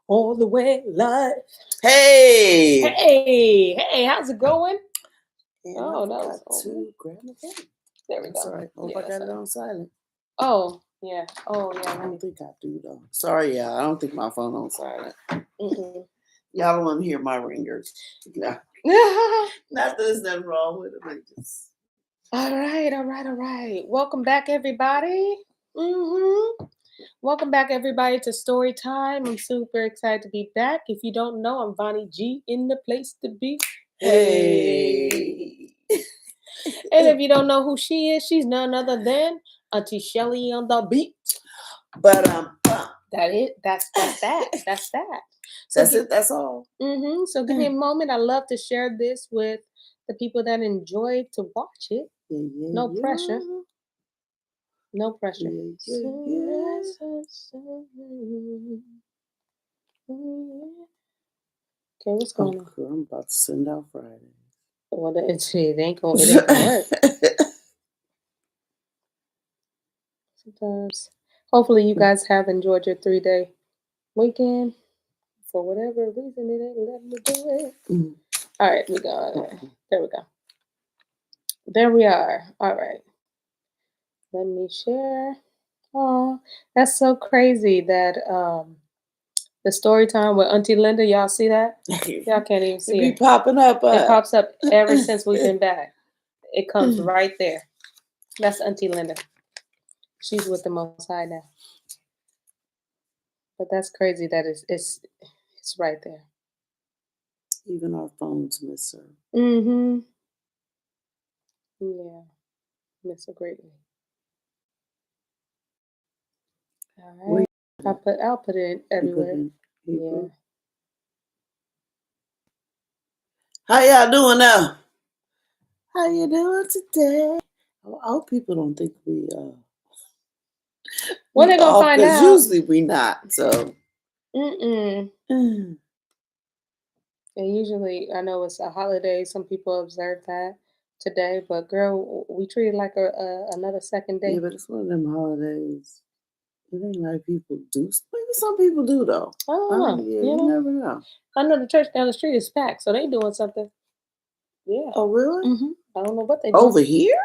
all the way live. Hey, how's it going? And Oh, I that forgot was to grab my phone. there we That's go. all right. Hope Yeah, I got sorry. it on silent. Oh, yeah. Oh, I yeah. don't think I do though. Sorry, y'all. I don't think my phone on silent. Mm-mm. Y'all don't want to hear my ringers. No. Not that there's nothing wrong with them. All right. Welcome back, everybody. Welcome back, everybody, to Story Time. I'm super excited to be back. If you don't know, I'm Vonnie G in the place to be. Hey. And if you don't know who she is, she's none other than Auntie Shelly on the beat. But That's that. So that's it. That's all. So give me a moment. I love to share this with the people that enjoy to watch it. No pressure. No pressure. Okay, what's going on? I'm about to send out Friday. Well, it ain't gonna work. Sometimes. Hopefully you guys have enjoyed your 3-day weekend. For whatever reason, it ain't letting me do it. All right, we go. There we go. There we are. All right. Let me share. Oh, that's so crazy that the story time with Auntie Linda, y'all see that? Y'all can't even see it. Be it. Popping up. It pops up ever since we've been back. It comes right there. That's Auntie Linda. She's with the Most High now. But that's crazy that it's right there. Even our phones miss her. Yeah. Miss her greatly. All right. I'll put it everywhere. Yeah. How y'all doing now? How you doing today? I hope people don't think we When they gonna find out? Usually we not. So. And usually, I know it's a holiday. Some people observe that today, but girl, we treat it like another second day. Yeah, but it's one of them holidays. It ain't like people do. Maybe some people do though. Oh, yeah, you never know. I know the church down the street is packed, so they doing something. Yeah. Oh, really? I don't know what they doing. Over here?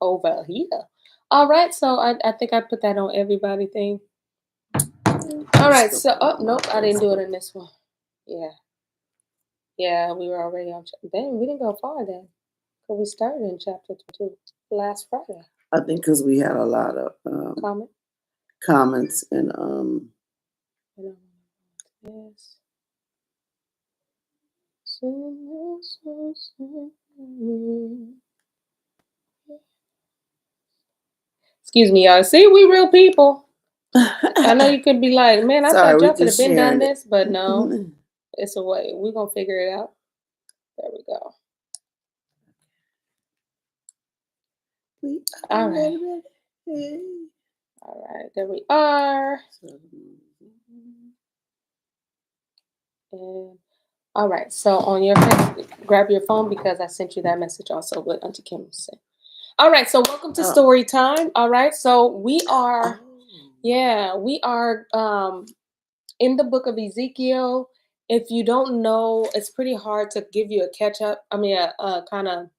Over here. All right, so I think I put that on everybody thing. All right, so nope, I didn't do it in this one. Yeah, we were already on. Dang, we didn't go far then, because we started in chapter 2 last Friday. I think because we had a lot of comments and Yes. Excuse me, y'all. See, we real people. I know you could be like, man, I thought y'all could have been done this, but no, it's a way. We're gonna figure it out. There we go. All right. All right, there we are. And all right, so on your phone, grab your phone because I sent you that message also with Auntie Kim said. All right, so welcome to Story Time. All right, so we are, we are in the book of Ezekiel. If you don't know, it's pretty hard to give you a catch up. I mean, a kind of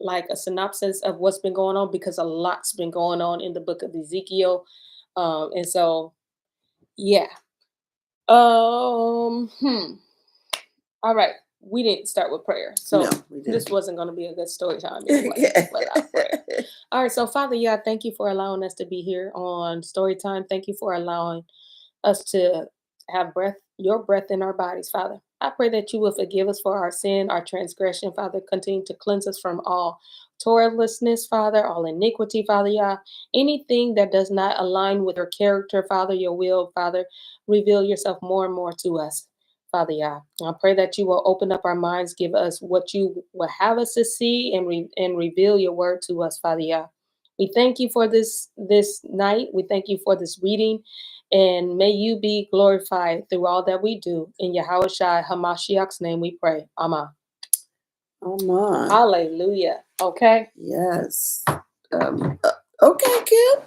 like a synopsis of what's been going on because a lot's been going on in the book of Ezekiel, and so yeah. All right. We didn't start with prayer, so this wasn't going to be a good story time anyway without prayer. All right, so Father, thank you for allowing us to be here on Story Time. Thank you for allowing us to have your breath in our bodies, Father. I pray that you will forgive us for our sin, our transgression, Father. Continue to cleanse us from all toillessness, Father, all iniquity, Father, anything that does not align with your character, Father, your will, Father. Reveal yourself more and more to us, Father, I pray that you will open up our minds, give us what you will have us to see, and reveal your word to us, Father. We thank you for this night. We thank you for this reading, and may you be glorified through all that we do. In Yahweh Shai HaMashiach's name we pray. Amen. Amen. Hallelujah. Okay? Yes. Okay, Kim.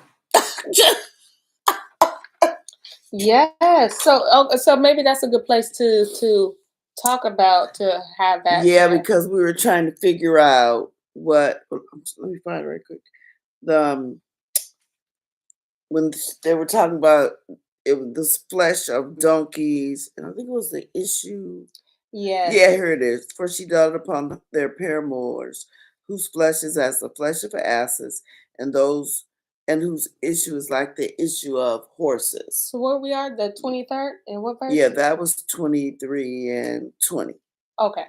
Yes. So maybe that's a good place to talk about to have that Yeah, there. because we were trying to figure out what. Let me find it right quick. The when they were talking about it was this flesh of donkeys, and I think it was the issue. Yes. Yeah, here it is. For she dealt upon their paramours, whose flesh is as the flesh of asses, and those and whose issue is like the issue of horses. So where we are, the 23rd, and what verse? Yeah, that was 23 and 20. Okay.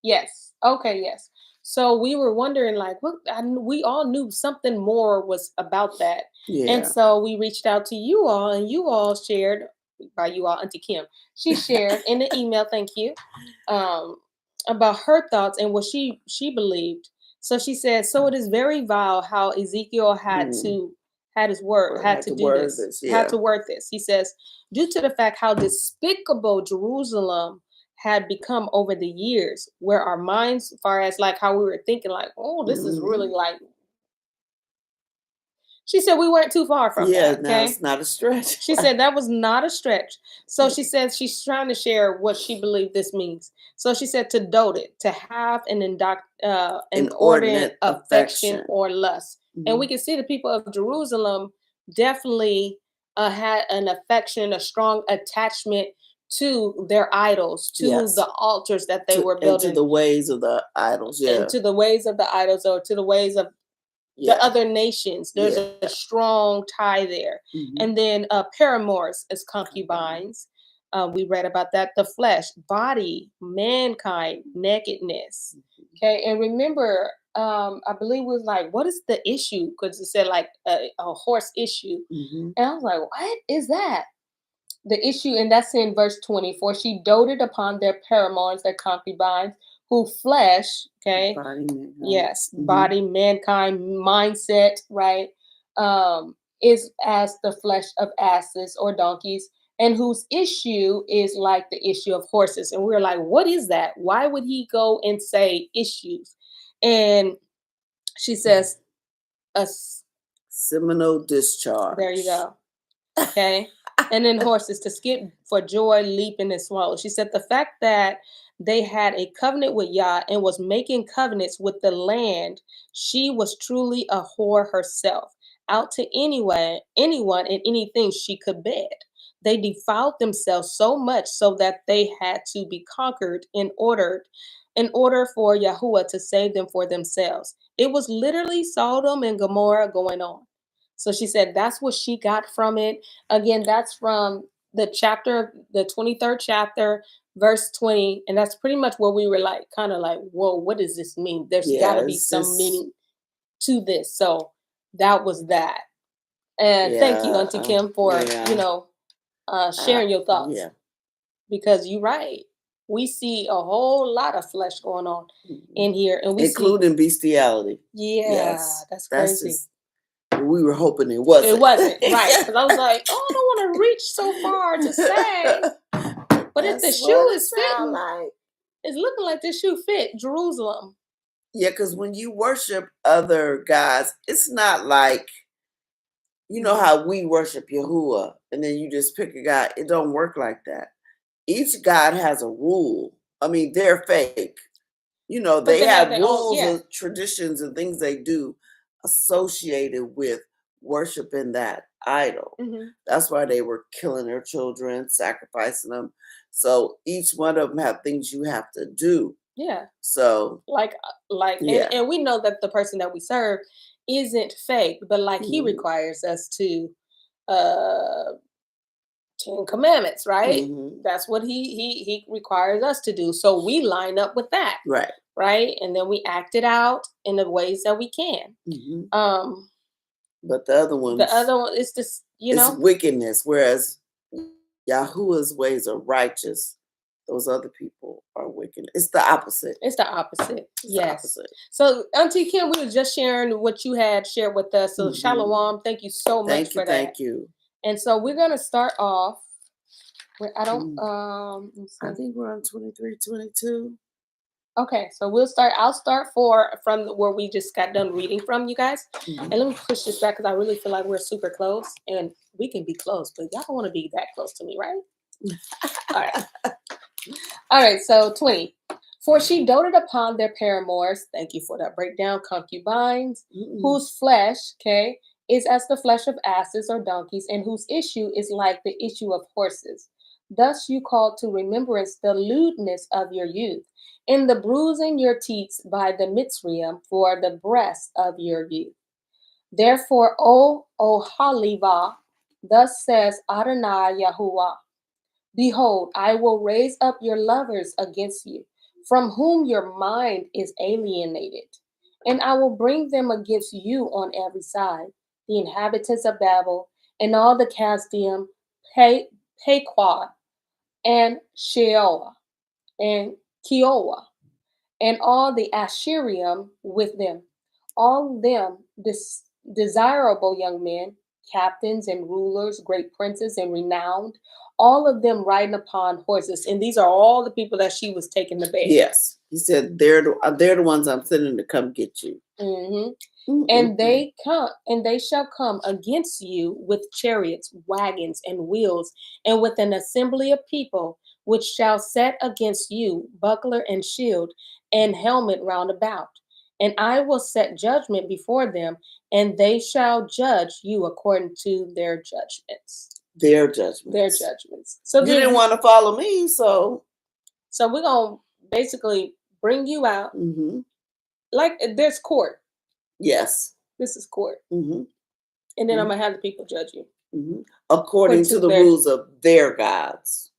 Yes. Okay. Yes. So we were wondering, like, what? We all knew something more was about that, and Yeah. so we reached out to you all, and you all shared. By you all, Auntie Kim, she shared in the email. Thank you, um, about her thoughts and what she believed. So she said, "So it is very vile how Ezekiel had his word Or had had to to do word this, this, had yeah. to word this." He says, "Due to the fact how despicable Jerusalem had become over the years, where our minds, as far as like how we were thinking, like, oh, this is really Mhm. like," she said, we weren't too far from Yeah, that. now Okay. it's not a stretch. She said that was not a stretch. So she said she's trying to share what she believed this means. So she said to dote it, to have an inordinate Inordinate affection affection. or lust. And we Mhm. can see the people of Jerusalem definitely had an affection, a strong attachment to their idols, to the Yes. altars that they were And to building, the ways of the idols. and Yeah. to the ways of the idols, or to the ways of the Yeah. other nations. There's Yeah. a strong tie there. Mhm. And then paramours as Concubine. concubines. We read about that. The flesh, body, mankind, nakedness. Okay, and remember, I believe it was like, what is the issue? Because it said like a horse issue, Mhm. and I was like, what is that? The issue, and that's in verse 24. She doted upon their paramours, their concubines, who flesh, okay, Body, mankind. yes, Mhm. body, mankind, mindset, right, is as the flesh of asses or donkeys, and whose issue is like the issue of horses. And we are like, what is that? Why would he go and say issues? And she says, us. Seminal There you discharge. go. Okay. And then horses to skip for joy, leaping and swallow. She said the fact that they had a covenant with Yah and was making covenants with the land, she was truly a whore herself, out to anyone and anything she could bed. They defiled themselves so much so that they had to be conquered in order for Yahuwah to save them for themselves. It was literally Sodom and Gomorrah going on. So she said that's what she got from it. Again, that's from the 23rd chapter, verse 20. And that's pretty much where we were like, kind of like, whoa, what does this mean? There's got Yeah, to be it's some just meaning to this. So that was that. And thank you, yeah, Auntie Kim, for, yeah, sharing your thoughts, yeah. because you're right. We see a whole lot of flesh going on Mhm. in here. And we see, Including bestiality. yeah, Yes, that's that's crazy. just we were hoping it It wasn't. wasn't, right? Because I was like, oh, I don't want to reach so far to say. But if the That's what shoe it is sounds fitting, like. it's looking like this shoe fit Jerusalem. Yeah, because when you worship other gods, it's not like you know how we worship Yahuwah and then you just pick a god. It don't work like that. Each god has a rule. I mean, they're fake. You know, But they they have have their own, rules yeah. and traditions and things they do associated with worshiping that idol. Hmm. That's why they were killing their children, sacrificing them. So each one of them have things you have to do. Yeah. So And, yeah. and we know that the person that we serve isn't fake, but like he Hmm. requires us to uh 10 commandments, right? Hmm. That's what he requires us to do. So we line up with that, Right. right? And then we act it out in the ways that we can. Hmm. Um But the other the ones, other one is just, it's wickedness, whereas Yahuwah's ways are righteous. Those other people are wicked. It's the opposite. it's the opposite. It's the Yes. opposite. So, Auntie Kim, we were just sharing what you had shared with us. So, Hmm. Shalom, thank you so much Thank you. for that. Thank you. And so, we're gonna start off. I don't. Mm. Let me I see. think we're on 23, 22. Okay, so I'll start from where we just got done reading from, you guys. And let me push this back because I really feel like we're super close, and we can be close, but y'all don't want to be that close to me, right? All right. All right, so 20. For she doted upon their paramours, thank you for that breakdown, concubines, whose flesh, okay, is as the flesh of asses or donkeys, and whose issue is like the issue of horses. Thus you call to remembrance the lewdness of your youth, in the bruising your teats by the Mitzrayim for the breast of your youth. Therefore, O Haliva, thus says Adonai Yahuwah, behold, I will raise up your lovers against you, from whom your mind is alienated, and I will bring them against you on every side, the inhabitants of Babel, and all the Chaldean, Pequod, and Sheol, and Kiowa, and all the Assyrium with them, all them desirable young men, captains and rulers, great princes and renowned, all of them riding upon horses. And these are all the people that she was taking to bed. Yes, he said they're the ones I'm sending to come get you. And they shall come against you with chariots, wagons, and wheels, and with an assembly of people, which shall set against you buckler and shield and helmet round about. And I will set judgment before them, and they shall judge you according to their judgments. Their judgments. So you didn't want to follow me, so we're gonna basically bring you out. Like there's court. Yes. This is court. And then I'm gonna have the people judge you according to the rules of their gods.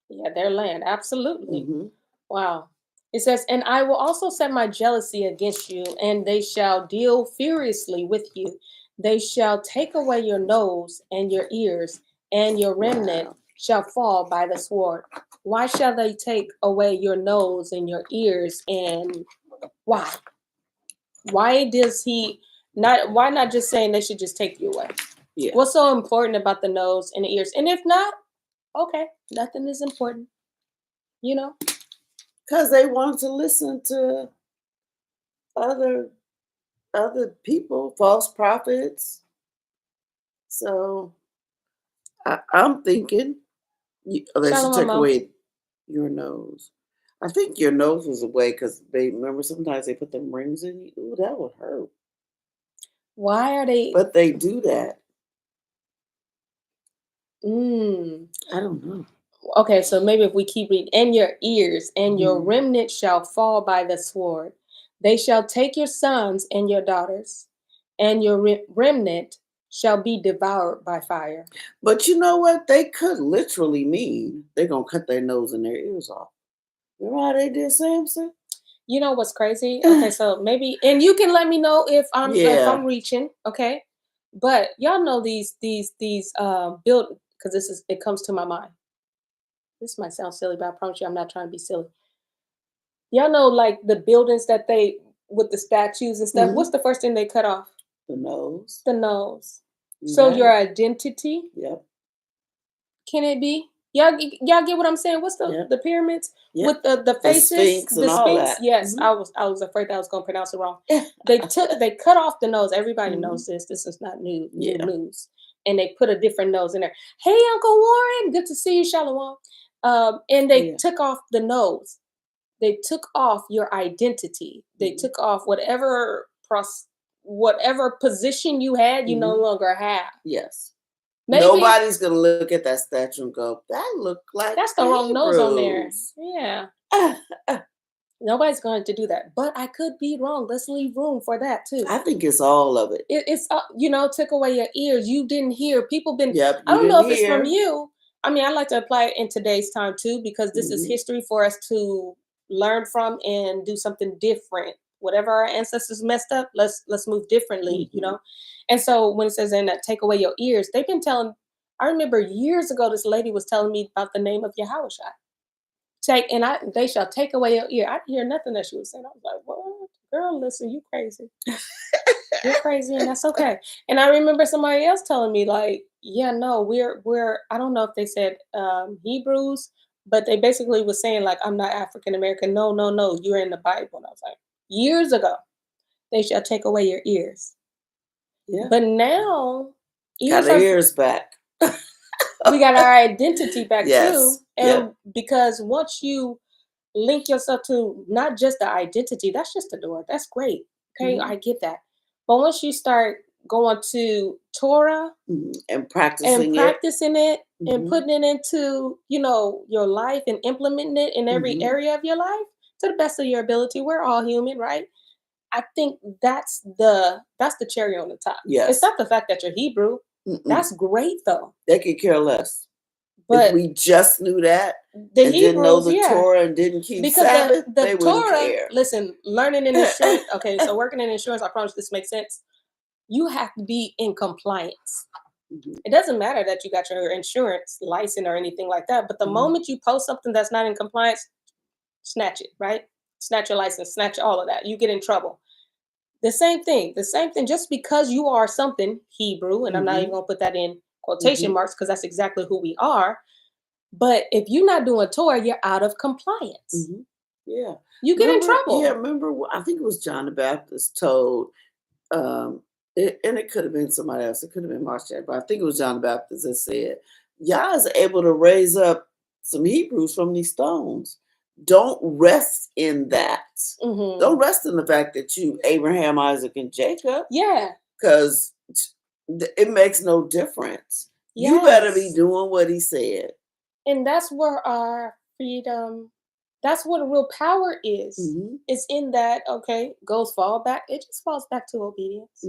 Yeah, their land. Absolutely. Wow. It says, and I will also set my jealousy against you, and they shall deal furiously with you. They shall take away your nose and your ears, and your remnant shall fall by the sword. Why shall they take away your nose and your ears? And why? Why does he not? Why not just saying they should just take you away? Yeah. What's so important about the nose and the ears? And if not, okay, nothing is important. You know? Because they want to listen to other people, false prophets. So I'm thinking they should take away your nose. I think your nose was away because they remember sometimes they put them rings in you. Ooh, that would hurt. Why are they? But they do that. I don't know. Okay, so maybe if we keep reading, and your ears and your remnant shall fall by the sword. They shall take your sons and your daughters, and your remnant shall be devoured by fire. But you know what? They could literally mean they're going to cut their nose and their ears off. Remember how they did Samson? You know what's crazy? Okay, so maybe, and you can let me know if I'm reaching, okay? But y'all know these build, because it comes to my mind. This might sound silly, but I promise you I'm not trying to be silly. Y'all know, like, the buildings that they, with the statues and stuff, what's the first thing they cut off? The nose. The nose. So your identity? Yep. Can it be? Y'all get what I'm saying? What's the pyramids? Yep. With the faces? The Sphinx and all that. Yes, I was afraid that I was going to pronounce it wrong. They cut off the nose. Everybody knows this. This is not new news. And they put a different nose in there. Hey, Uncle Warren, good to see you, Shalom. And they took off the nose. They took off your identity. They took off whatever position you had, you no longer have. Yes. Maybe nobody's gonna look at that statue and go, "That looked like that's the wrong nose on there." Yeah. Nobody's going to do that, but I could be wrong. Let's leave room for that too. I think it's all of it. It's took away your ears. You didn't hear. People been. Yep, I don't know if it's from you. I mean, I like to apply it in today's time too, because this is history for us to learn from and do something different. Whatever our ancestors messed up, let's move differently, you know. And so when it says, "And take away your ears," they've been telling. I remember years ago, this lady was telling me about the name of Yahushua. They shall take away your ear. I didn't hear nothing that she was saying. I was like, "What, girl? Listen, you crazy. You're crazy, and that's okay." And I remember somebody else telling me, like, "Yeah, no, we're. I don't know if they said Hebrews, But they basically was saying, like, I'm not African American. No, no, no. You're in the Bible. And I was like, years ago, they shall take away your ears. Yeah. But now, got the ears back. We got our identity back too. Yes. And because once you link yourself to not just the identity, that's just the door. That's great. Okay, I get that. But once you start going to Torah and practicing it and putting it into, your life and implementing it in every area of your life to the best of your ability. We're all human, right? I think that's the cherry on the top. Yes. It's not the fact that you're Hebrew. That's great though. They could care less. But if we just knew that the and Hebrews, didn't know the Torah and didn't keep Sabbath, they wouldn't Torah, care. Listen, learning in insurance. Okay, so working in insurance, I promise this makes sense. You have to be in compliance. It doesn't matter that you got your insurance license or anything like that, but the moment you post something that's not in compliance, snatch it, right? Snatch your license, snatch all of that. You get in trouble. The same thing. Just because you are something Hebrew, and I'm not even going to put that in quotation marks because that's exactly who we are. But if you're not doing Torah, you're out of compliance. Yeah. You get in trouble. Yeah, remember, I think it was John the Baptist told, and it could have been somebody else. It could have been Moshe, but I think it was John the Baptist that said, Yah is able to raise up some Hebrews from these stones. Don't rest in that. Don't rest in the fact that you Abraham, Isaac, and Jacob. Yeah. Because it makes no difference. Yes. You better be doing what he said. And that's where our freedom, that's what real power is. It's in that, goes fall back. It just falls back to obedience.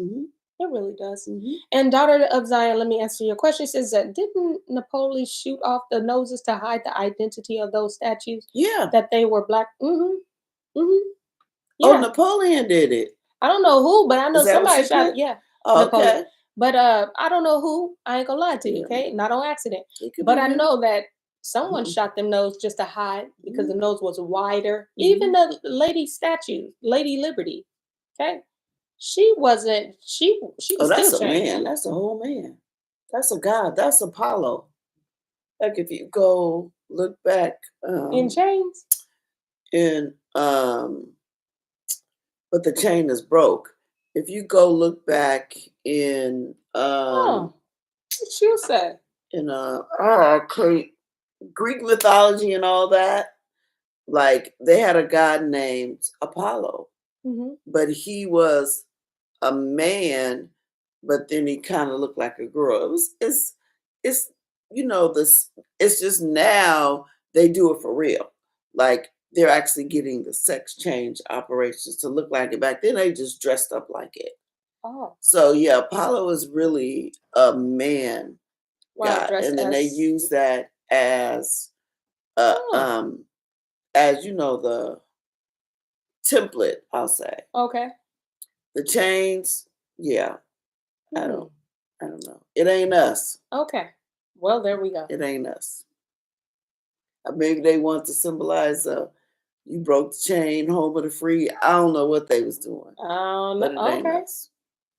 It really does. And daughter of Zion, let me answer your question. It says that didn't Napoleon shoot off the noses to hide the identity of those statues? Yeah. That they were black. Yeah. Oh, Napoleon did it. I don't know who, but I know somebody shot it. Yeah. Oh, okay. But I don't know who. I ain't gonna lie to you, okay? Not on accident. But I know that someone shot them nose just to hide because the nose was wider. Even the lady statue, Lady Liberty, okay? She wasn't, she was that's still a changed. man. That's a whole man. That's a god. That's Apollo. Like if you go look back in chains. But the chain is broke. If you go look back in what you say? In Greek mythology and all that, like they had a god named Apollo. But he was a man, but then he kind of looked like a girl. It's it's just now they do it for real. Like they're actually getting the sex change operations to look like it. Back then they just dressed up like it. Oh. So yeah, Apollo is really a man god. And then they use that as the template, I'll say. Okay. The chains, yeah. I don't know. It ain't us. Okay. Well, there we go. It ain't us. Maybe they want to symbolize you broke the chain, home of the free. I don't know what they was doing. But it ain't us.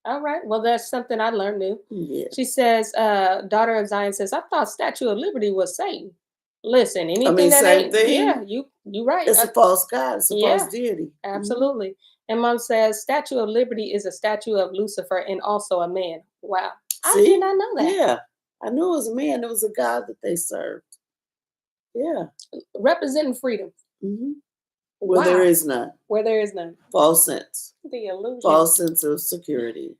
All right. Well, that's something I learned new. Yeah. She says, daughter of Zion says, I thought Statue of Liberty was Satan. Listen, anything that same ain't, thing. Yeah, you right. It's a false god. It's a false deity. Absolutely. And Mom says, Statue of Liberty is a statue of Lucifer and also a man. Wow. I did not know that. Yeah. I knew it was a man. It was a god that they served. Yeah. Representing freedom. Where there is none. Where there is none. False sense. The illusion. False sense of security.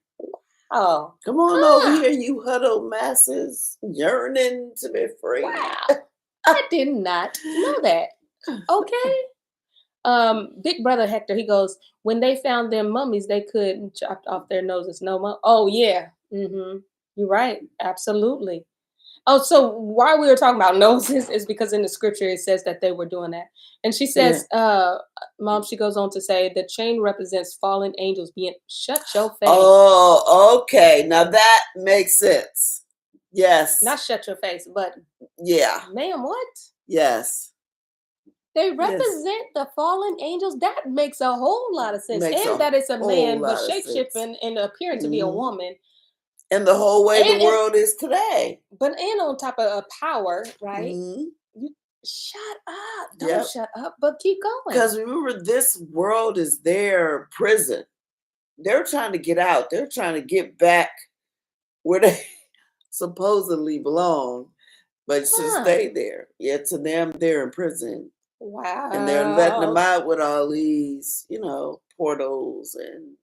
Oh. Come on over here, you huddled masses yearning to be free. Wow. I did not know that. Okay. Big brother Hector, he goes, when they found their mummies, they could chop off their noses. Oh, yeah. You're right. Absolutely. Oh, so why we were talking about noses is because in the scripture it says that they were doing that. And she says, Mom, she goes on to say the chain represents fallen angels being shut your face. Oh, okay. Now that makes sense. Yes. Not shut your face, but ma'am, what? Yes. They represent the fallen angels. That makes a whole lot of sense. And that it's a man, but shape-shifting and appearing to be a woman. And the whole way the world is today. But and on top of a power, right? Shut up. Don't shut up, but keep going. Because remember, this world is their prison. They're trying to get out. They're trying to get back where they supposedly belong, but should stay there. Yeah, to them, they're in prison. Wow. And they're letting them out with all these, portals and.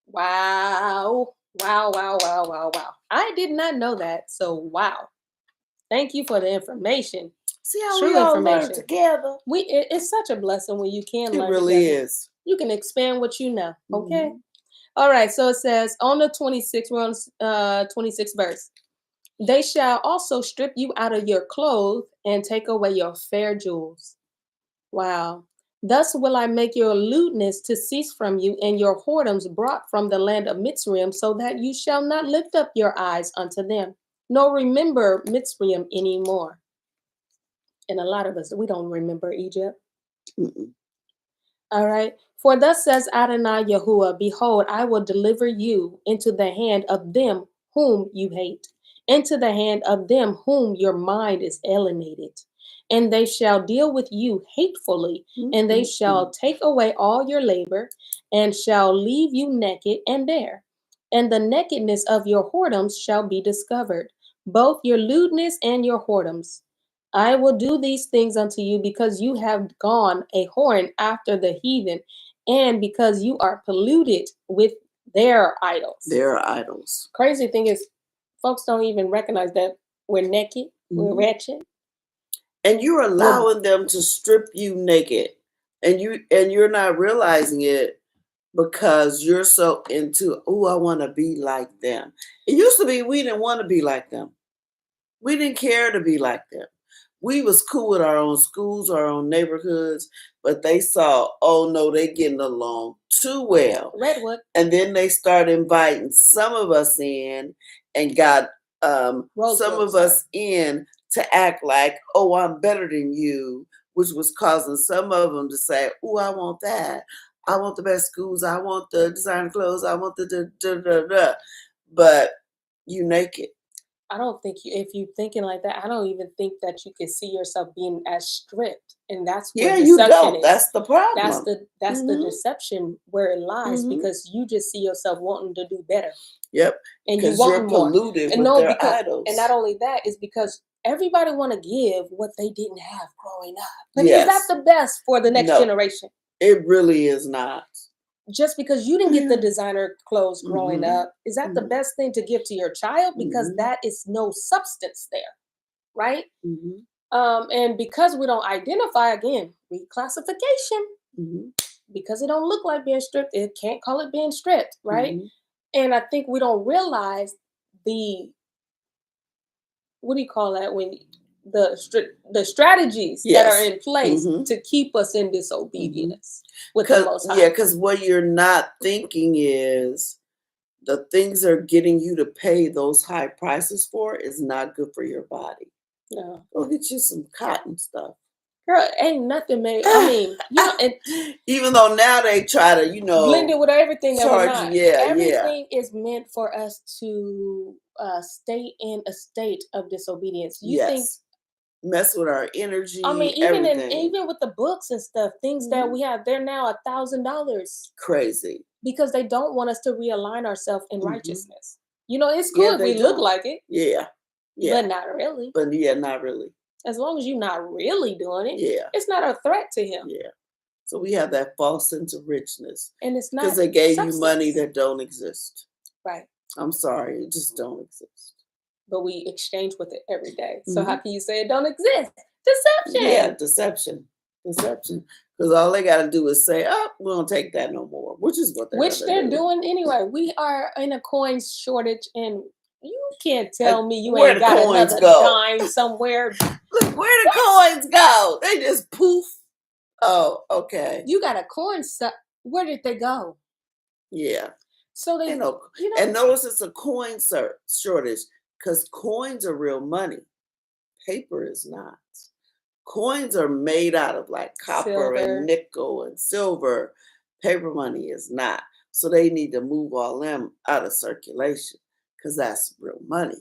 Wow. Wow. I did not know that. So, wow. Thank you for the information. See how we all learn together? It's such a blessing when you can learn together. It really is. You can expand what you know, okay? All right, so it says, on the 26th, we're on 26th verse. They shall also strip you out of your clothes and take away your fair jewels. Wow. Thus will I make your lewdness to cease from you, and your whoredoms brought from the land of Mitzrayim, so that you shall not lift up your eyes unto them, nor remember Mitzrayim anymore. And a lot of us, we don't remember Egypt. All right. For thus says Adonai Yahuwah, behold, I will deliver you into the hand of them whom you hate, into the hand of them whom your mind is alienated. And they shall deal with you hatefully, and they shall take away all your labor, and shall leave you naked and bare. And the nakedness of your whoredoms shall be discovered, both your lewdness and your whoredoms. I will do these things unto you because you have gone a whoring after the heathen, and because you are polluted with their idols. Their idols. Crazy thing is, folks don't even recognize that we're naked, we're wretched. And you're allowing them to strip you naked. And you're not realizing it because you're so into, I want to be like them. It used to be we didn't want to be like them. We didn't care to be like them. We was cool with our own schools, our own neighborhoods, but they saw, oh no, they getting along too well. Redwood. And then they started inviting some of us in and got some of us in to act like, oh, I'm better than you, which was causing some of them to say, oh, I want that. I want the best schools. I want the designer clothes. I want the But you naked. I don't think if you're thinking like that, I don't even think that you can see yourself being as stripped, and that's where deception you don't. Is. That's the problem. That's the deception where it lies, because you just see yourself wanting to do better. Yep. And you want more. Polluted with their idols. And not only that, is because everybody want to give what they didn't have growing up. But is that the best for the next generation? It really is not. Just because you didn't get the designer clothes growing up, is that the best thing to give to your child? Because that is no substance there, right? And because we don't identify, again, reclassification, because it don't look like being stripped, it can't call it being stripped, right? And I think we don't realize what do you call that, when the strategies that are in place to keep us in disobedience with the Most High. Yeah, because what you're not thinking is the things they're getting you to pay those high prices for is not good for your body. No. Go get you some cotton stuff. Girl, ain't nothing made. I mean, and even though now they try to, blend it with everything that we're not. Everything is meant for us to stay in a state of disobedience. You think mess with our energy. I mean, even with the books and stuff, things that we have, they're now $1,000. Crazy. Because they don't want us to realign ourselves in righteousness. It's cool if we look like it. Yeah. But not really. But not really. As long as you're not really doing it, it's not a threat to him. Yeah. So we have that false sense of richness. And it's not because they gave you money that don't exist. Right. I'm sorry, it just don't exist. But we exchange with it every day. So how can you say it don't exist? Deception. Yeah, deception. Because all they got to do is say, "Oh, we don't take that no more," which is what they're doing anyway. We are in a coin shortage, and you can't tell me you ain't got another dime somewhere. Look, where the coins go? They just poof. Oh, okay. You got a coin. Where did they go? Yeah. So they, and notice it's a coin shortage because coins are real money. Paper is not. Coins are made out of like copper and nickel and silver. Paper money is not. So they need to move all them out of circulation because that's real money.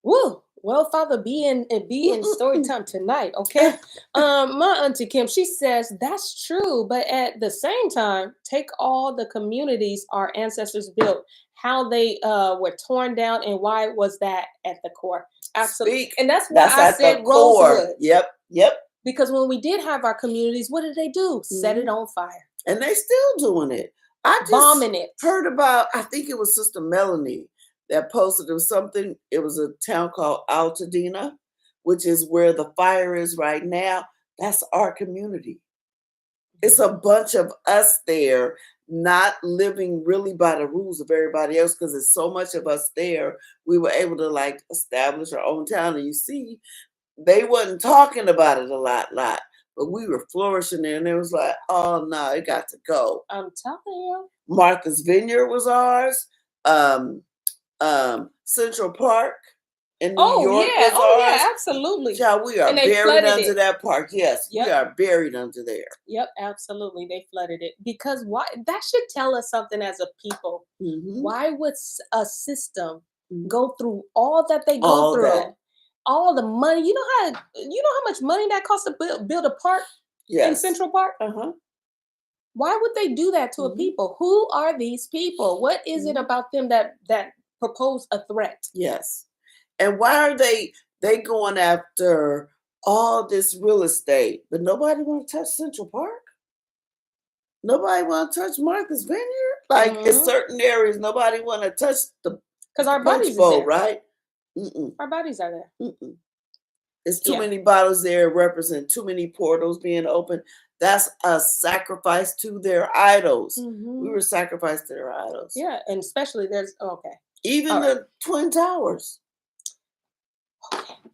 Woo! Well, Father, be in story time tonight, okay? My auntie Kim, she says that's true, but at the same time, take all the communities our ancestors built, how they were torn down, and why was that at the core? Absolutely, and that's why I said Rosewood. Yep. Because when we did have our communities, what did they do? Set it on fire, and they still doing it. I just bombing it. Heard about. I think it was Sister Melanie that posted something. It was a town called Altadena, which is where the fire is right now. That's our community. It's a bunch of us there, not living really by the rules of everybody else, because there's so much of us there. We were able to like establish our own town, and you see, they wasn't talking about it a lot, but we were flourishing there, and it was like, oh no, it got to go. I'm telling you. Martha's Vineyard was ours. Central Park in New York was ours. Yeah, absolutely. Yeah, we are buried under that park. Yes, we are buried under there. Yep, absolutely. They flooded it. Because why? That should tell us something as a people. Why would a system go through all that they go through? All the money. You know how much money that costs to build a park in Central Park? Why would they do that to a people? Who are these people? What is it about them that propose a threat? Yes. And why are they going after all this real estate, but nobody want to touch Central Park? Nobody want to touch Martha's Vineyard? Like in certain areas, nobody want to touch the because our bodies are there, right? Our bodies are there. There's too many bottles there, represent too many portals being open. That's a sacrifice to their idols. We were sacrificed to their idols. Yeah, and especially there's even the Twin Towers.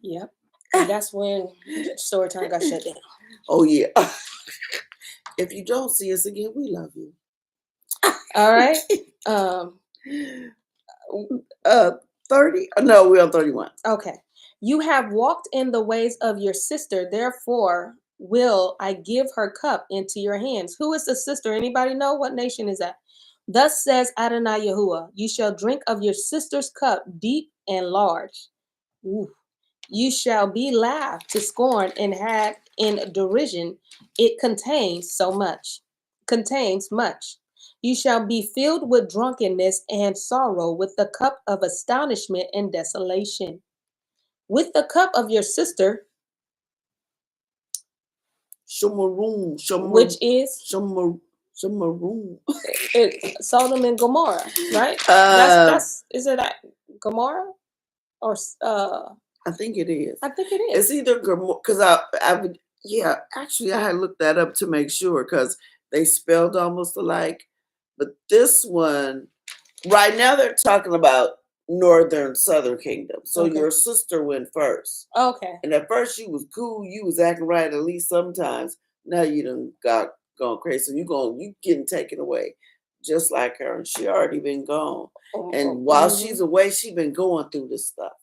Yep. And that's when Storytime got shut down. Oh yeah. If you don't see us again, we love you. All right. 30? No, we're on 31. Okay. You have walked in the ways of your sister, therefore will I give her cup into your hands. Who is the sister? Anybody know? What nation is that? Thus says Adonai Yahuwah, you shall drink of your sister's cup deep and large. Ooh. You shall be laughed to scorn and had in derision. It contains much. You shall be filled with drunkenness and sorrow, with the cup of astonishment and desolation. With the cup of your sister, which is Shamaroon. Sodom and Gomorrah, right? That's is it Gomorrah or I think it is. I think it is. It's either Gomorrah, because I would, actually I had looked that up to make sure, because they spelled almost alike. But this one, right now they're talking about southern kingdom. So your sister went first. Okay. And at first you was cool, you was acting right at least sometimes. Now you done gone crazy. So you getting taken away just like her. And she already been gone. And while she's away, she been going through this stuff.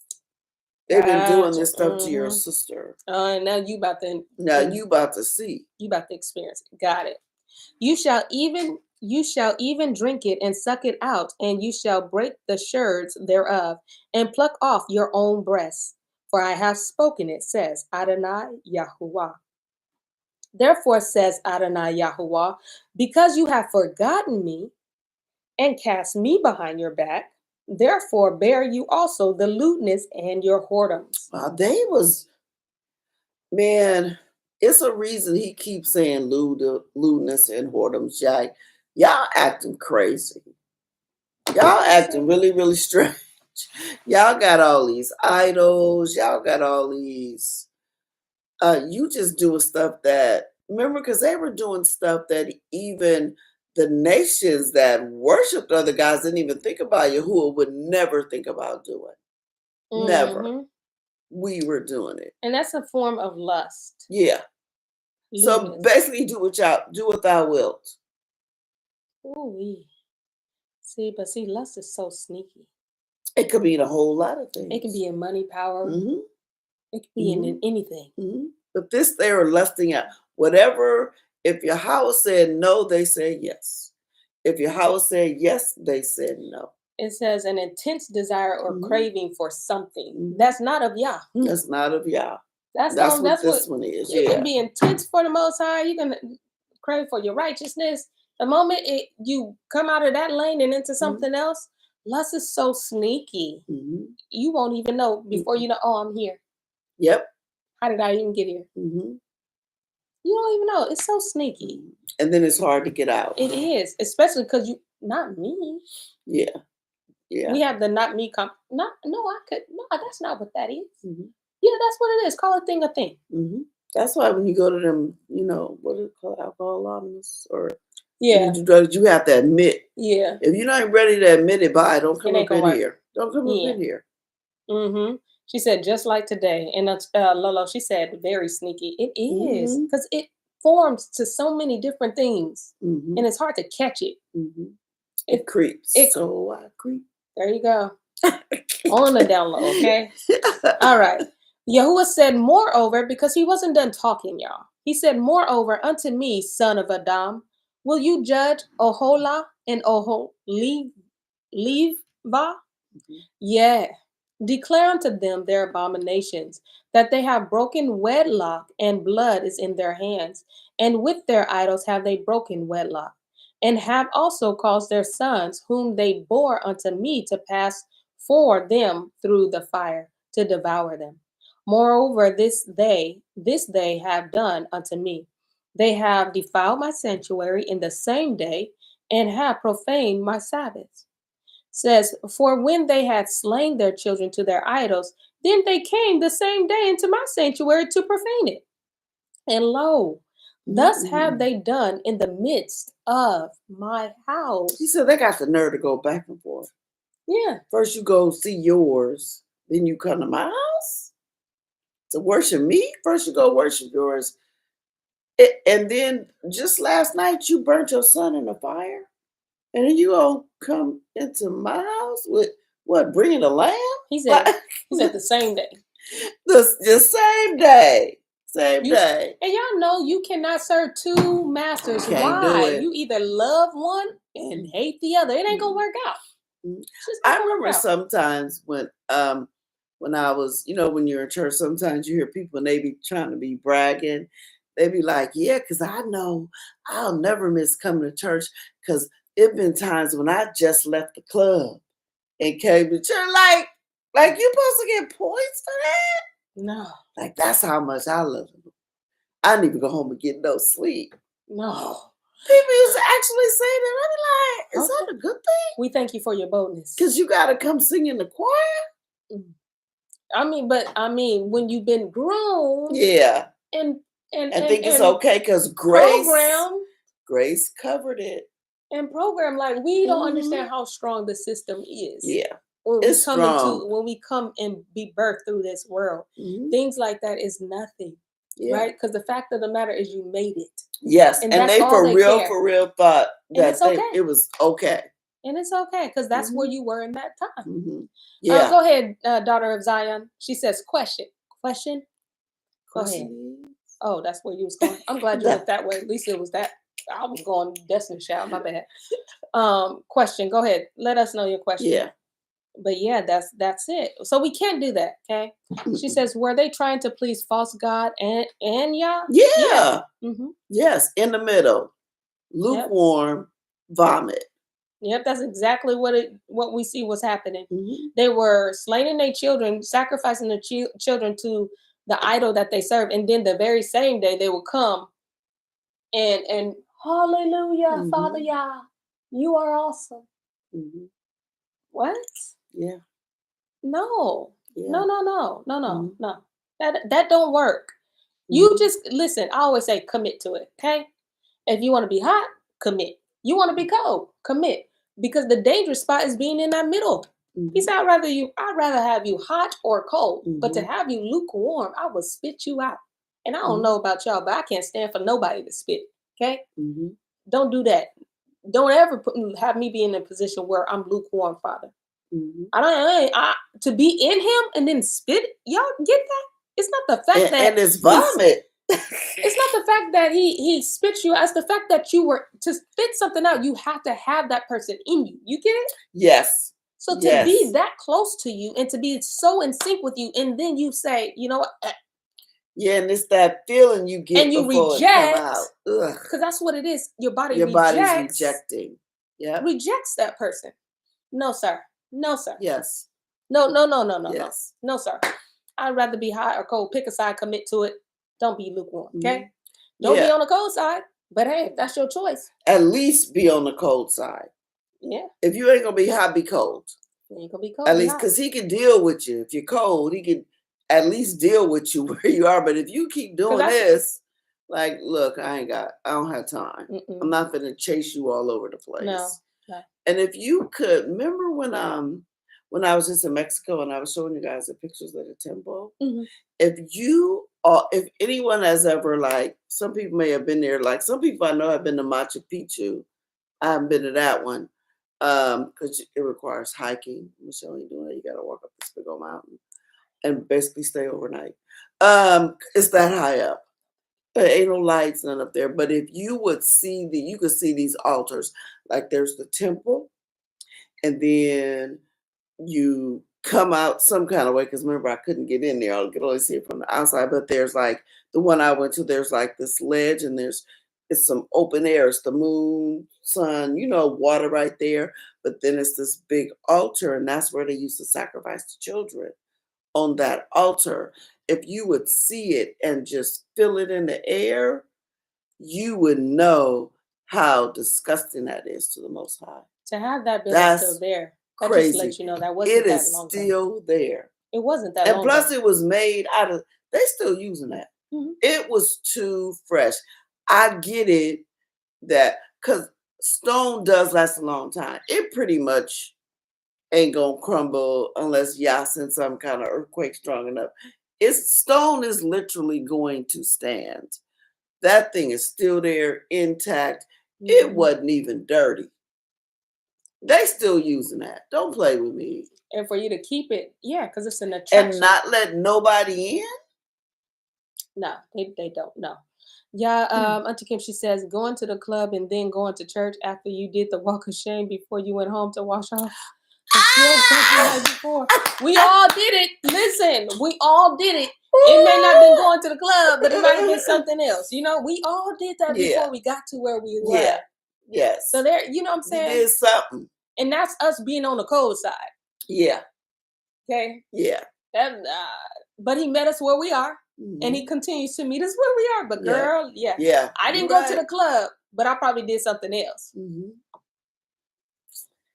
They've been doing this stuff to your sister. And now you about to see. You about to experience it. Got it. You shall even drink it and suck it out, and you shall break the sherds thereof, and pluck off your own breasts. For I have spoken it, says Adonai Yahuwah. Therefore says Adonai Yahuwah, because you have forgotten me and cast me behind your back, therefore bear you also the lewdness and your whoredoms. It's a reason he keeps saying lewdness and whoredoms. Y'all acting crazy. Y'all acting really, really strange. Y'all got all these idols. Y'all got all these. You just doing stuff that, remember, because they were doing stuff that even the nations that worshipped other gods didn't even think about. Yahuwah would never think about doing. Never. We were doing it. And that's a form of lust. Yeah. Lewdness. So basically do what thou wilt. Ooh. See, lust is so sneaky. It could be in a whole lot of things. It could be in money, power. It could be in anything. But they were lusting out. Whatever, if Yahweh said no, they said yes. If Yahweh said yes, they said no. It says an intense desire or craving for something Mhm. that's not of Yah. That's not of Yah. That's what this one is. you Yeah. can be intense for the Most High. You can crave for your righteousness. The moment you come out of that lane and into something else, lust is so sneaky. You won't even know before you know. Oh, I'm here. Yep. How did I even get here? You don't even know. It's so sneaky. And then it's hard to get out. It is, especially because you not me. Yeah. Yeah. We have the not me that's not what that is. Yeah, that's what it is. Call a thing a thing. That's why when you go to them, what do you call it, Alcohol Anonymous or yeah, you have to admit. Yeah. If you're not ready to admit it, don't come up in here. Don't come up in here. She said, just like today. And Lolo, she said, very sneaky. It is. Because it forms to so many different things. And it's hard to catch it. It creeps. So I creep. There you go. On the down low, okay? All right. Yahuwah said, moreover, because he wasn't done talking, y'all. He said, moreover, unto me, son of Adam, will you judge Ohola and Oholiva? Yeah. Declare unto them their abominations, that they have broken wedlock, and blood is in their hands, and with their idols have they broken wedlock, and have also caused their sons, whom they bore unto me, to pass for them through the fire, to devour them. Moreover, this they have done unto me. They have defiled my sanctuary in the same day, and have profaned my Sabbaths. Says, for when they had slain their children to their idols, then they came the same day into my sanctuary to profane it. And lo, thus have they done in the midst of my house. He said they got the nerve to go back and forth. Yeah. First you go see yours, then you come to my house to worship me. First you go worship yours. And then just last night you burnt your son in the fire. And then you all come into my house with what? Bringing a lamb? He said the same day. The same day. Same day. And y'all know you cannot serve two masters. Why? You either love one and hate the other. It ain't gonna work out. I remember sometimes when I was, when you're in church, sometimes you hear people and they be trying to be bragging. They be like, yeah, because I know I'll never miss coming to church because it been times when I just left the club and came to church. Like you supposed to get points for that? No. Like that's how much I love them. I didn't even go home and get no sleep. No. People used to actually say that. I'd be like, is that a good thing? We thank you for your boldness. Because you got to come sing in the choir. I mean, when you've been grown. Yeah. And think it's okay because Grace covered it. And program, like we don't understand how strong the system is. Yeah. When we come and be birthed through this world, things like that is nothing. Yeah. Right? Because the fact of the matter is you made it. Yes. And they for real thought that it was okay. And it's okay because that's where you were in that time. Yeah. Go ahead, daughter of Zion. She says, question. Go ahead. Oh, that's where you was going. I'm glad you went that way. At least it was that. I was going Destiny Child. My bad. Question. Go ahead. Let us know your question. Yeah. But yeah, that's it. So we can't do that. Okay. She says, were they trying to please false God and Yah? Yeah. Yes. In the middle. Lukewarm vomit. Yep. That's exactly what we see was happening. They were slaying their children, sacrificing their children to the idol that they serve. And then the very same day they will come and hallelujah, Father Yah, you are awesome. What? Yeah. No. Yeah. No. That don't work. You just listen. I always say commit to it. Okay. If you want to be hot, commit. You want to be cold, commit. Because the dangerous spot is being in that middle. He said, I'd rather have you hot or cold, but to have you lukewarm, I will spit you out. And I don't know about y'all, but I can't stand for nobody to spit. Okay. Don't do that. Don't ever have me be in a position where I'm lukewarm, Father. To be in him and then spit. Y'all get that? It's not the fact that and it's vomit. It's not the fact that he spits you out. It's the fact that you were to spit something out. You have to have that person in you. You get it? Yes. So to be that close to you and to be so in sync with you, and then you say, you know what? Yeah, and it's that feeling you get and you before reject, it come out. Because that's what it is. Your body's rejecting. Yeah. Rejects that person. No, sir. No, sir. Yes. No. Yes. No, sir. I'd rather be hot or cold. Pick a side, commit to it. Don't be lukewarm, okay? Don't be on the cold side. But hey, that's your choice. At least be on the cold side. Yeah. If you ain't gonna be hot, be cold. You ain't gonna be cold. At least because he can deal with you. If you're cold, he can at least deal with you where you are. But if you keep doing this, like, look, I don't have time. I'm not gonna chase you all over the place. No. And if you could remember when I was just in Mexico and I was showing you guys the pictures of the temple. If anyone has ever, like, some people may have been there, like some people I know have been to Machu Picchu. I haven't been to that one because it requires hiking. Michelle ain't doing it. You got to walk up this big old mountain and basically stay overnight. It's that high up. There ain't no lights, none up there. But if you would see you could see these altars. Like there's the temple, and then you come out some kind of way, because remember I couldn't get in there. I could only see it from the outside. But there's like the one I went to, there's like this ledge, and it's some open air. It's the moon, sun, water right there. But then it's this big altar, and that's where they used to sacrifice the children on that altar. If you would see it and just feel it in the air, you would know how disgusting that is to the Most High. To have that building still there. That crazy. Just lets you know that wasn't that long. It is still there. It wasn't that long. And plus it was made out of, they still using that. It was too fresh. I get it that, because stone does last a long time. It pretty much ain't gonna crumble unless y'all send some kind of earthquake strong enough. Stone is literally going to stand. That thing is still there, intact. It wasn't even dirty. They still using that. Don't play with me. And for you to keep it, because it's an attraction. And not let nobody in? No, they don't. No. Yeah, Auntie Kim, she says, going to the club and then going to church after you did the walk of shame before you went home to wash off. Before. We all did it. Listen, we all did it. It may not have been going to the club, but it might have been something else. We all did that before we got to where we were. Yeah. Yes. So there, you know what I'm saying? You did something. And that's us being on the cold side. Yeah. Okay? Yeah. But he met us where we are. And he continues to meet us where we are. But girl, yeah. I didn't go to the club, but I probably did something else.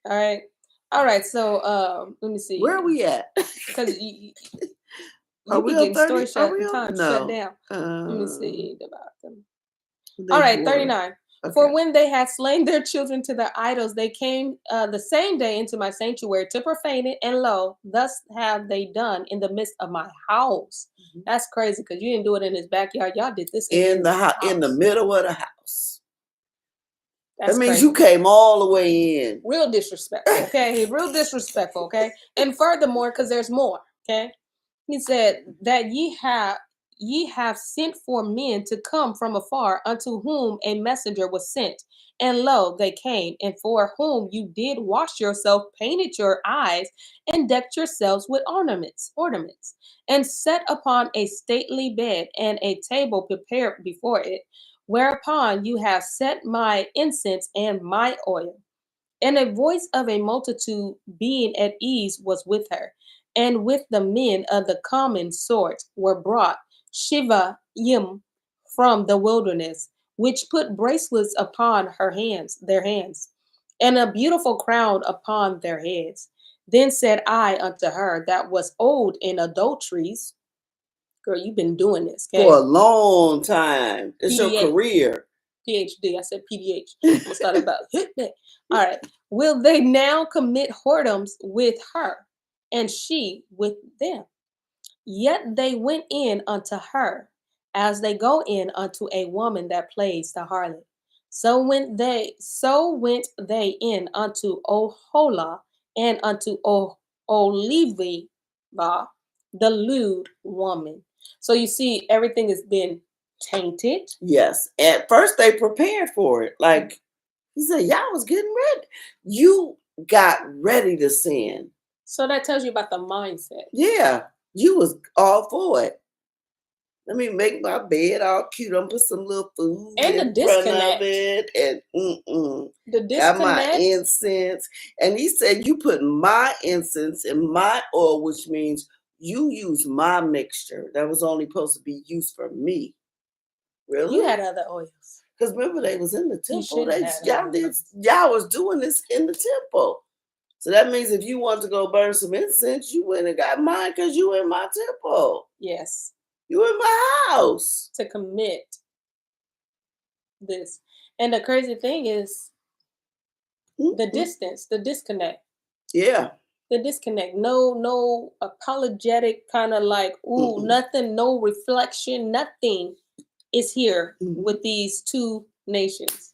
All right. So let me see. Where are we at? Because you are we getting 30? Shut down. Let me see about them. All right, 39. Okay. For when they had slain their children to their idols, they came the same day into my sanctuary to profane it, and lo, thus have they done in the midst of my house. That's crazy, because you didn't do it in his backyard. Y'all did this in the house, in the middle of the house. That's that means crazy. You came all the way in. Real disrespectful, okay? Real disrespectful, okay? And furthermore, because there's more, okay? He said that ye have sent for men to come from afar, unto whom a messenger was sent. And lo, they came, and for whom you did wash yourself, painted your eyes, and decked yourselves with ornaments, and set upon a stately bed and a table prepared before it, whereupon you have set my incense and my oil. And a voice of a multitude being at ease was with her. And with the men of the common sort were brought 0ryTim from the wilderness, which put bracelets upon their hands, and a beautiful crown upon their heads. Then said I unto her that was old in adulteries, girl, you've been doing this, okay? For a long time. It's your career. PhD. I said PDH. I'm gonna start about hit that. All right. Will they now commit whoredoms with her, and she with them? Yet they went in unto her, as they go in unto a woman that plays the harlot. So went they in unto Oholah and unto Oliva, the lewd woman. So you see, everything has been tainted. Yes. At first they prepared for it. Like he said, y'all was getting ready. got ready to sin. So that tells you about the mindset. Yeah, you was all for it. Let me make my bed all cute. I'm put some little food And the in front of disconnect. it, and The got my disconnect. incense. And he said, "You put my incense in my oil, which means you use my mixture. That was only supposed to be used for me." Really? You had other oils. Because remember, they was in the temple. You Y'all was doing this in the temple. So that means if you want to go burn some incense, you went and got mine because you in my temple. Yes. You in my house. To commit this. And the crazy thing is the distance, the disconnect. Yeah. The disconnect. No apologetic kind of like, nothing, no reflection, nothing is here with these two nations.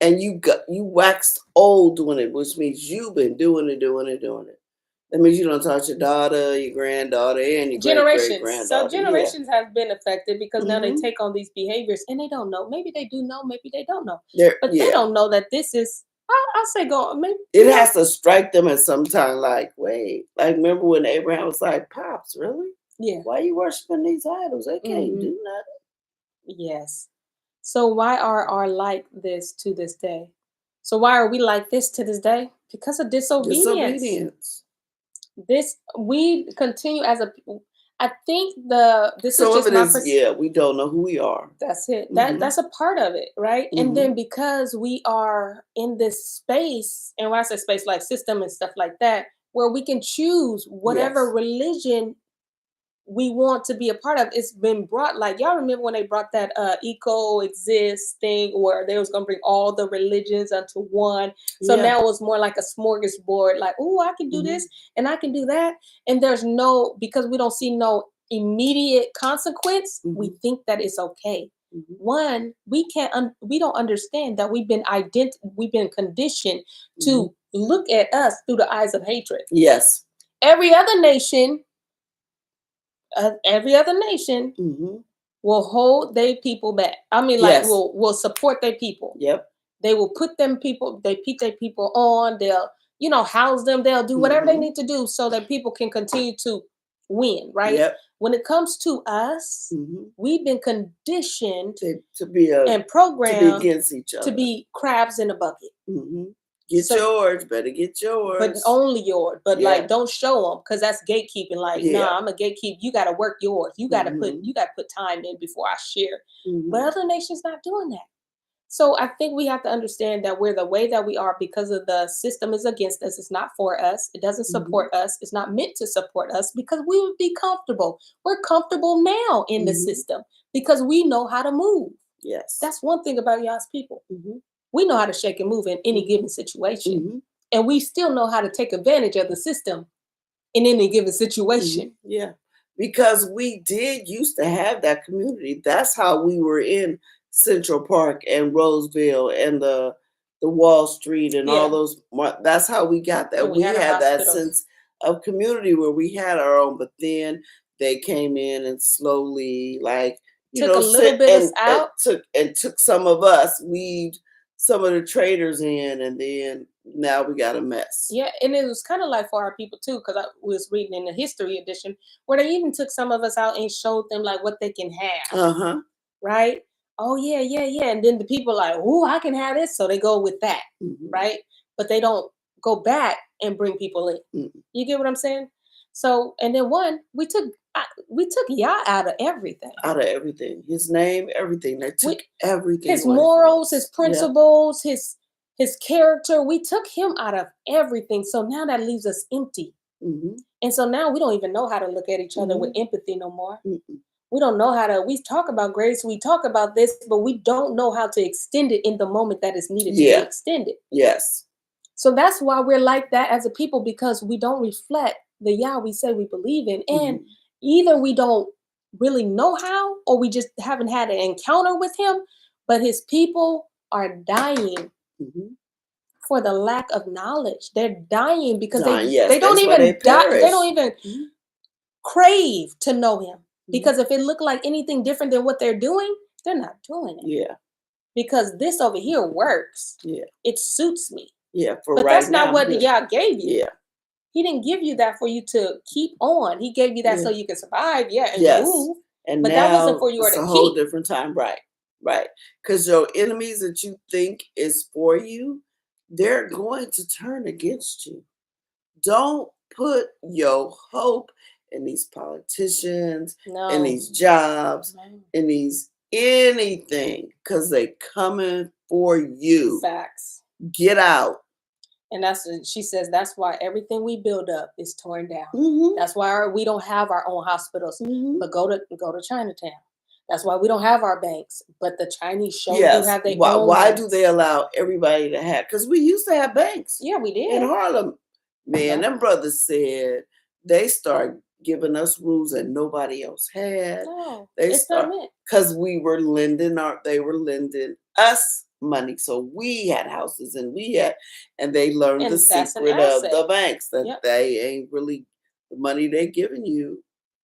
And you waxed old doing it, which means you've been doing it. That means you don't touch your daughter, your granddaughter, and your great-great-granddaughter. So generations have been affected because now they take on these behaviors and they don't know. Maybe they do know, maybe they don't know. But they don't know that this is, I'll say go, maybe. It has to strike them at some time like, wait, like remember when Abraham was like, Pops, really? Yeah. Why are you worshiping these idols? They can't do nothing. Yes. So why are like this to this day? So why are we like this to this day? Because of disobedience. We continue as a people. I think this is just my we don't know who we are. That's it. That's a part of it, right? And then because we are in this space, and when I say space, like system and stuff like that, where we can choose whatever religion we want to be a part of. It's been brought, like, y'all remember when they brought that coexist thing where they was gonna bring all the religions unto one. So now it's more like a smorgasbord, like, oh, I can do this and I can do that. And there's because we don't see no immediate consequence, we think that it's okay. One, we don't understand that we've been conditioned to look at us through the eyes of hatred. Yes. Every other nation will hold their people back. I mean, like, will support their people. Yep. They will put their people on. They'll, house them. They'll do whatever they need to do so that people can continue to win, right? Yep. When it comes to us, we've been conditioned to be and programmed to be against each other, to be crabs in a bucket. Get yours, better get yours. But only yours. But like, don't show them, because that's gatekeeping. Like, nah, I'm a gatekeep. You got to work yours. You got to put time in before I share. But other nations not doing that. So I think we have to understand that we're the way that we are because of the system is against us. It's not for us. It doesn't support us. It's not meant to support us because we would be comfortable. We're comfortable now in the system because we know how to move. Yes. That's one thing about y'all's people. We know how to shake and move in any given situation. And we still know how to take advantage of the system in any given situation. Yeah. Because we did used to have that community. That's how we were in Central Park and Roseville and the Wall Street and all those. That's how we got that. We had that sense of community where we had our own, but then they came in and slowly, like, took a little bit of out. Took some of us, weaved some of the traders in, and then now we got a mess. Yeah, and it was kind of like for our people too, because I was reading in the history edition where they even took some of us out and showed them like what they can have. Right? Oh yeah. And then the people like, oh, I can have this, so they go with that, right? But they don't go back and bring people in. You get what I'm saying? So, and then we took Yah out of everything. Out of everything. His name, everything. They took everything. His morals, his principles, his character. We took him out of everything. So now that leaves us empty. And so now we don't even know how to look at each other with empathy no more. We don't know we talk about grace, we talk about this, but we don't know how to extend it in the moment that is needed to be extended. Yes. So that's why we're like that as a people, because we don't reflect the Yah we say we believe in. And either we don't really know how, or we just haven't had an encounter with him, but his people are dying for the lack of knowledge. They're dying because they don't even die. They don't even crave to know him. Because if it looked like anything different than what they're doing, they're not doing it. Yeah. Because this over here works. Yeah. It suits me. Yeah, for But right that's not now. what Yah gave you. Yeah. He didn't give you that for you to keep on. He gave you that so you can survive, and move. And but now that wasn't for you it's to a whole keep. different time. Right. Right. Because your enemies that you think is for you, they're going to turn against you. Don't put your hope in these politicians, in these jobs, in these anything, because they coming for you. Facts. Get out. And she says that's why everything we build up is torn down. That's why we don't have our own hospitals. But go to Chinatown. That's why we don't have our banks. But the Chinese sure do have their own. Why banks. do they allow everybody to have? Because we used to have banks. Yeah, we did in Harlem. Man, them brothers said they start giving us rules that nobody else had. No, They it's start not meant. because we were they were lending us money, so we had houses and they learned the secret of the banks that they ain't really the money they giving you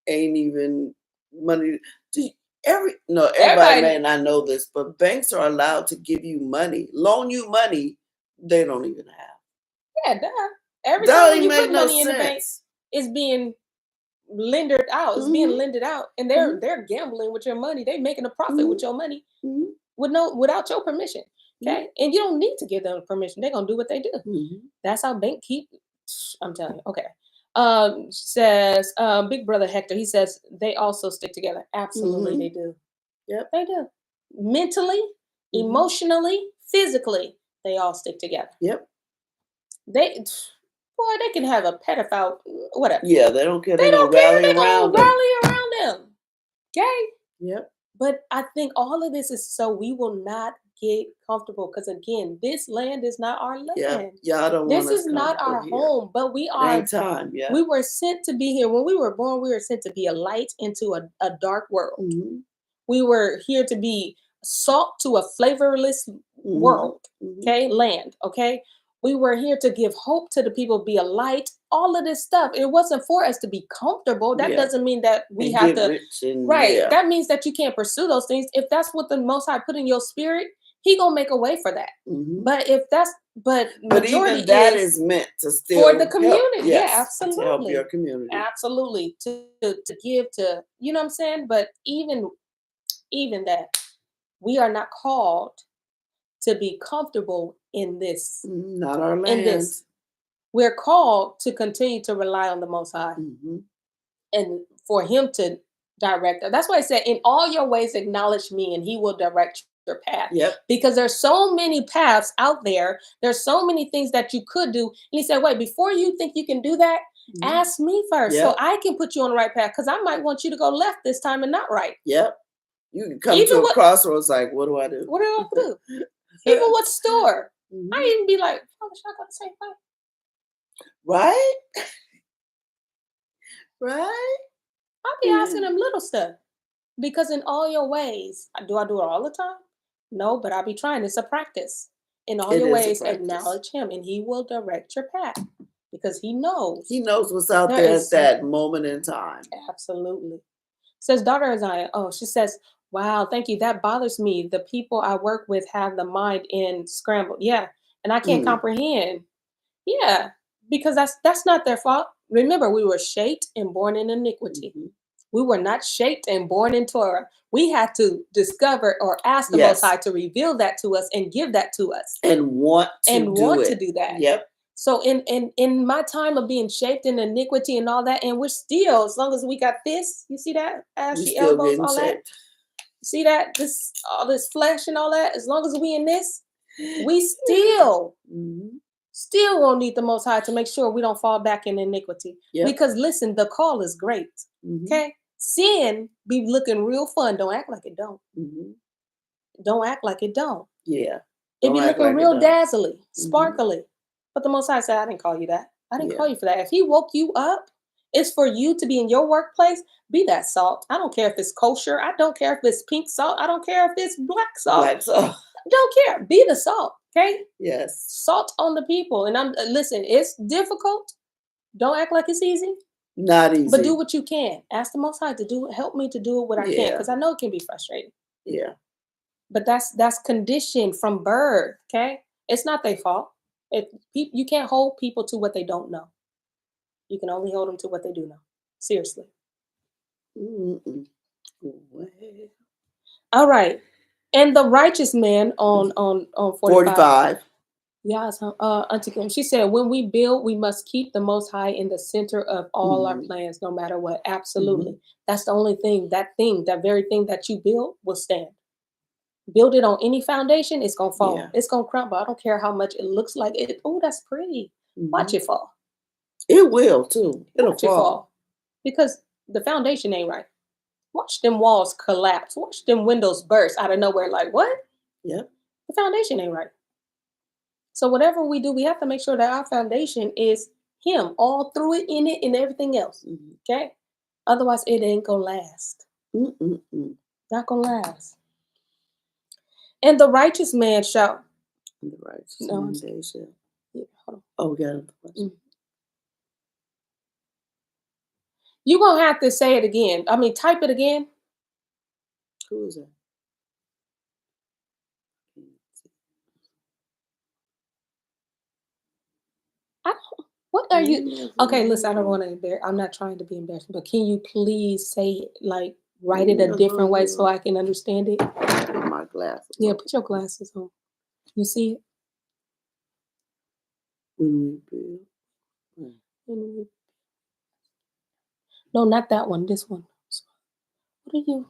ain't even money. Everybody may not know this, but banks are allowed to give you money, loan you money they don't even have. Yeah, duh. Every time you put money in the bank, it's being lended out. It's being lended out, and they're gambling with your money. They're making a profit with your money without your permission. Okay, and you don't need to give them permission. They're gonna do what they do. That's how bank keep. I'm telling you. Okay. Says Big Brother Hector. He says they also stick together. Absolutely, they do. Yep, they do. Mentally, emotionally, physically, they all stick together. Yep. They can have a pedophile, whatever. Yeah, they don't care. They don't care. They're gonna rally around them. Okay. Yep. But I think all of this is so we will not get comfortable because again, this land is not our land. Yeah, y'all don't. This is not our home, but we are. Time. Yeah. We were sent to be here. When we were born, we were sent to be a light into a dark world. We were here to be salt to a flavorless world. Okay, land. Okay. We were here to give hope to the people, be a light, all of this stuff. It wasn't for us to be comfortable. That doesn't mean that we have to. That means that you can't pursue those things. If that's what the Most High put in your spirit, He gonna make a way for that. But if that's, majority even that is meant to still for the community. Help, absolutely. To help your community. Absolutely. To give to, you know what I'm saying? But even that, we are not called to be comfortable in this. Not our land. In this. We're called to continue to rely on the Most High. And for Him to direct us. That's why I said, in all your ways, acknowledge me and He will direct your path. Because there's so many paths out there. There's so many things that you could do. And He said, wait, before you think you can do that, ask me first so I can put you on the right path. Because I might want you to go left this time and not right. Yep. You can come to a crossroads like, what do I do? What do I do? Even what store? I even be like, oh, should I go the same way? Right? Right? I'll be asking them little stuff. Because in all your ways, do I do it all the time? No, but I'll be trying. It's a practice. In all your ways, acknowledge Him and He will direct your path. Because He knows. He knows what's out there at that moment in time. Absolutely. Says daughter Isaiah. Oh, she says, wow, thank you. That bothers me. The people I work with have the mind in scrambled. Yeah. And I can't comprehend. Yeah. Because that's not their fault. Remember, we were shaped and born in iniquity. We were not shaped and born in Torah. We had to discover or ask the Most High to reveal that to us and give that to us. And want to do that. Yep. So in my time of being shaped in iniquity and all that, and we're still, as long as we got this, you see that? Ashy elbows, all that. See that? All this flesh and all that, as long as we in this, we still won't need the Most High to make sure we don't fall back in iniquity. Because listen, the call is great. Okay? Sin be looking real fun. Don't act like it don't. Don't act like it don't. Yeah. It be looking real dazzly, sparkly. But the Most High said, I didn't call you that. I didn't call you for that. If He woke you up, it's for you to be in your workplace. Be that salt. I don't care if it's kosher. I don't care if it's pink salt. I don't care if it's black salt. Don't care. Be the salt. Okay? Yes. Salt on the people. And listen, it's difficult. Don't act like it's easy. Not easy. But do what you can. Ask the Most High to help me to do what I can. Because I know it can be frustrating. Yeah. But that's conditioned from birth. Okay? It's not their fault. You can't hold people to what they don't know. You can only hold them to what they do know. Seriously. Mm-mm. All right. And the righteous man on 45. Yes, Auntie Kim. She said, when we build, we must keep the Most High in the center of all our plans, no matter what. Absolutely. That's the only thing. That very thing that you build will stand. Build it on any foundation, it's going to fall. Yeah. It's going to crumble. I don't care how much it looks like it. Oh, that's pretty. Watch it fall. It will, too. It'll fall. Because the foundation ain't right. Watch them walls collapse. Watch them windows burst out of nowhere. Like, what? Yep. The foundation ain't right. So whatever we do, we have to make sure that our foundation is Him, all through it, in it, and everything else. Okay? Otherwise, it ain't going to last. Not going to last. And the righteous man shall. And the righteous man shall. Yeah, hold on. Oh, we got another question. You're going to have to say it again. I mean, type it again. Who is that? What are you? Okay, listen, I don't want to embarrass. I'm not trying to be embarrassing, but can you please say it, like, write it a different way so I can understand it? Put my glasses on. Yeah, put your glasses on. You see it? No, not that one. This one. What are you?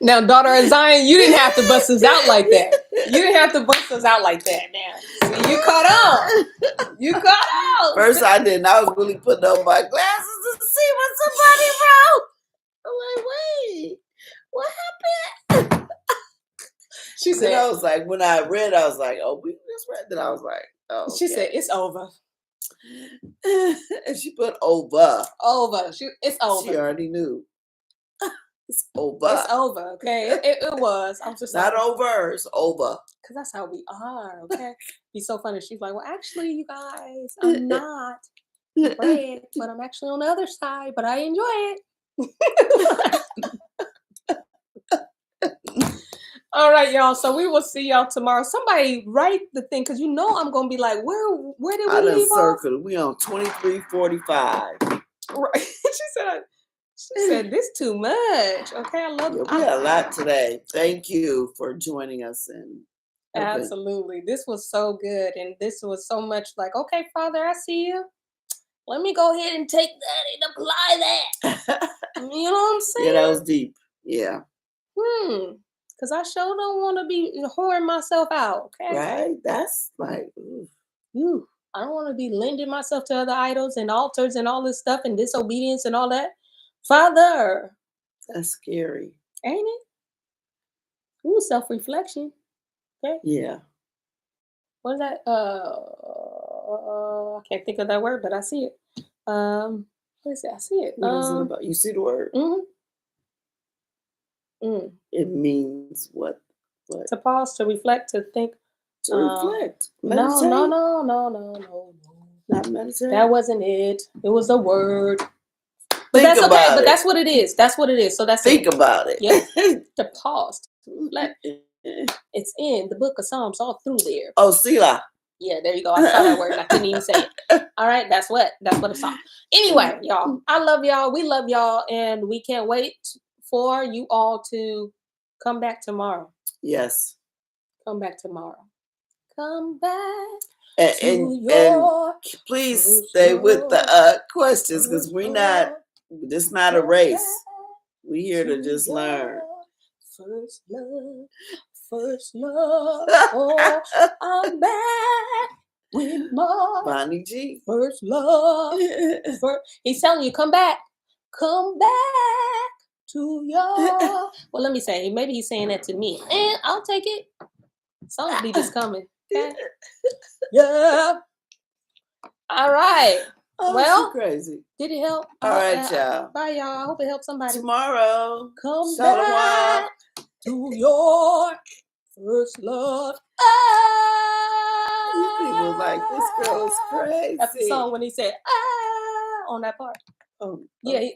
Now, daughter of Zion, you didn't have to bust us out like that. You didn't have to bust us out like that. Now, see, you caught on. You caught on. First, I didn't. I was really putting on my glasses to see what somebody wrote. I'm like, wait, what happened? She said, I was like, when I read, I was like, oh, we just read that. I was like, oh. Okay. She said, it's over. And she put over. Over. It's over. She already knew. It's over. It's over, okay? It was. I'm just not over. It's over. Because that's how we are, okay? Be so funny. She's like, well, actually, you guys, I'm not red, but I'm actually on the other side, but I enjoy it. All right, y'all. So we will see y'all tomorrow. Somebody write the thing, because you know I'm going to be like, where did we leave off? We on 23:45. Right. She said, this too much. Okay, I love it. We had a lot today. Thank you for joining us. Absolutely. This was so good. And this was so much like, okay, Father, I see you. Let me go ahead and take that and apply that. You know what I'm saying? Yeah, that was deep. Yeah. Because I sure don't want to be whoring myself out. Okay. Right? That's like, ooh. I don't want to be lending myself to other idols and altars and all this stuff and disobedience and all that. Father. That's scary. Ain't it? Ooh, self-reflection. Okay. Yeah. What is that? I can't think of that word, but I see it. What is it? I see it. What is it about? You see the word? It means what? To pause, to reflect, to think. To reflect. No. Not meditate. That wasn't it. It was a word. But that's okay. But that's what it is. That's what it is. So that's think about it. Yeah. To pause, to reflect. It's in the book of Psalms, all through there. Oh, Selah. Yeah, there you go. I saw that word and I couldn't even say it. All right, that's what it's on. Anyway, y'all, I love y'all. We love y'all, and we can't wait for you all to come back tomorrow. Yes. Come back tomorrow. Come back. And please stay with the questions, because this is not a race. We're here to just learn. First love. Oh, I'm back with my Bonnie G. First love. He's telling you, come back to your. Well, let me say, maybe he's saying that to me, and I'll take it. Songs be just coming. Okay? Yeah. All right. Oh, well, crazy. Did it help? All right, y'all. Bye, y'all. I hope it helped somebody. Tomorrow. Come back to your first love. These people like, this girl is crazy. That's the song when he said, on that part. Oh, yeah.